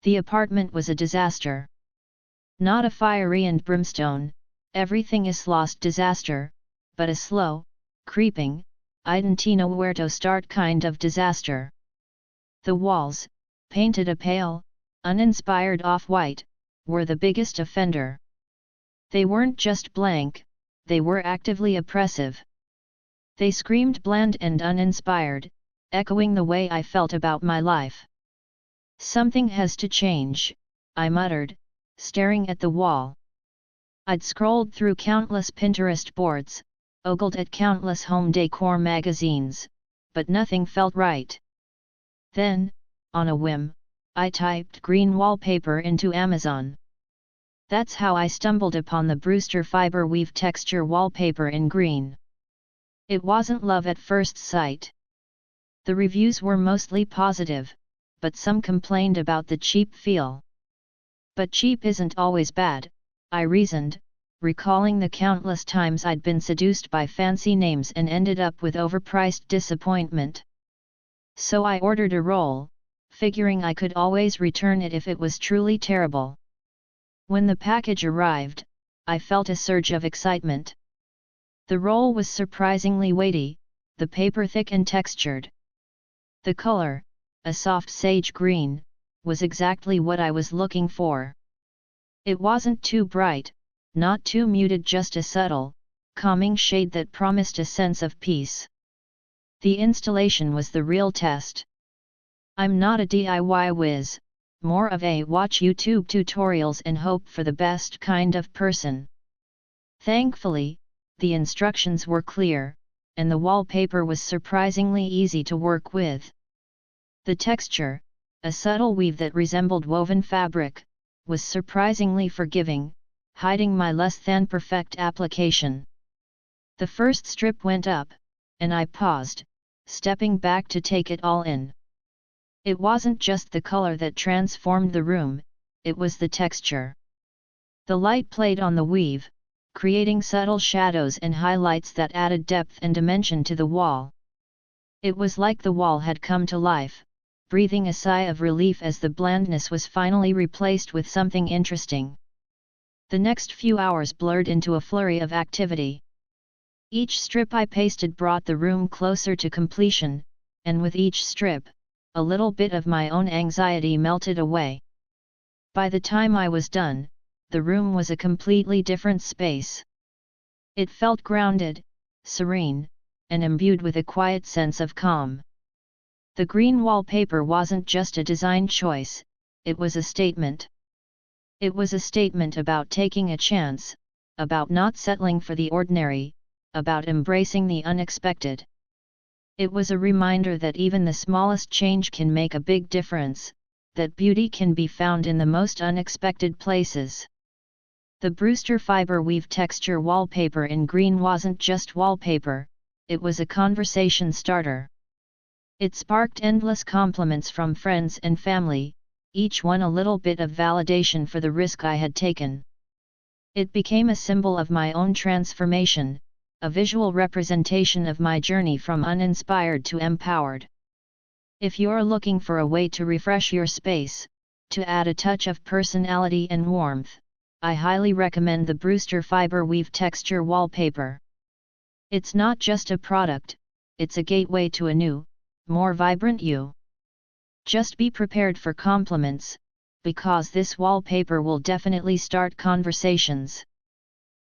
The apartment was a disaster. Not a fiery and brimstone, everything is lost disaster, but a slow, creeping, I don't know where to start kind of disaster. The walls, painted a pale, uninspired off-white, were the biggest offender. They weren't just blank, they were actively oppressive. They screamed bland and uninspired, echoing the way I felt about my life. Something has to change, I muttered, staring at the wall. I'd scrolled through countless Pinterest boards, ogled at countless home decor magazines, but nothing felt right. Then, on a whim, I typed green wallpaper into Amazon. That's how I stumbled upon the Brewster fiber weave texture wallpaper in green. It wasn't love at first sight. The reviews were mostly positive, but some complained about the cheap feel. But cheap isn't always bad, I reasoned, recalling the countless times I'd been seduced by fancy names and ended up with overpriced disappointment. So I ordered a roll, figuring I could always return it if it was truly terrible. When the package arrived, I felt a surge of excitement. The roll was surprisingly weighty, the paper thick and textured. The color, a soft sage green, was exactly what I was looking for. It wasn't too bright, not too muted, just a subtle, calming shade that promised a sense of peace. The installation was the real test. I'm not a DIY whiz, more of a watch YouTube tutorials and hope for the best kind of person. Thankfully, the instructions were clear, and the wallpaper was surprisingly easy to work with. The texture, a subtle weave that resembled woven fabric, was surprisingly forgiving, hiding my less than perfect application. The first strip went up, and I paused, stepping back to take it all in. It wasn't just the color that transformed the room, it was the texture. The light played on the weave, creating subtle shadows and highlights that added depth and dimension to the wall. It was like the wall had come to life, breathing a sigh of relief as the blandness was finally replaced with something interesting. The next few hours blurred into a flurry of activity. Each strip I pasted brought the room closer to completion, and with each strip, a little bit of my own anxiety melted away. By the time I was done, the room was a completely different space. It felt grounded, serene, and imbued with a quiet sense of calm. The green wallpaper wasn't just a design choice, it was a statement. It was a statement about taking a chance, about not settling for the ordinary, about embracing the unexpected. It was a reminder that even the smallest change can make a big difference, that beauty can be found in the most unexpected places. The Brewster fiber weave texture wallpaper in green wasn't just wallpaper, it was a conversation starter. It sparked endless compliments from friends and family, each one a little bit of validation for the risk I had taken. It became a symbol of my own transformation, a visual representation of my journey from uninspired to empowered. If you're looking for a way to refresh your space, to add a touch of personality and warmth, I highly recommend the Brewster fiber weave texture wallpaper. It's not just a product, it's a gateway to a new, more vibrant you. Just be prepared for compliments, because this wallpaper will definitely start conversations.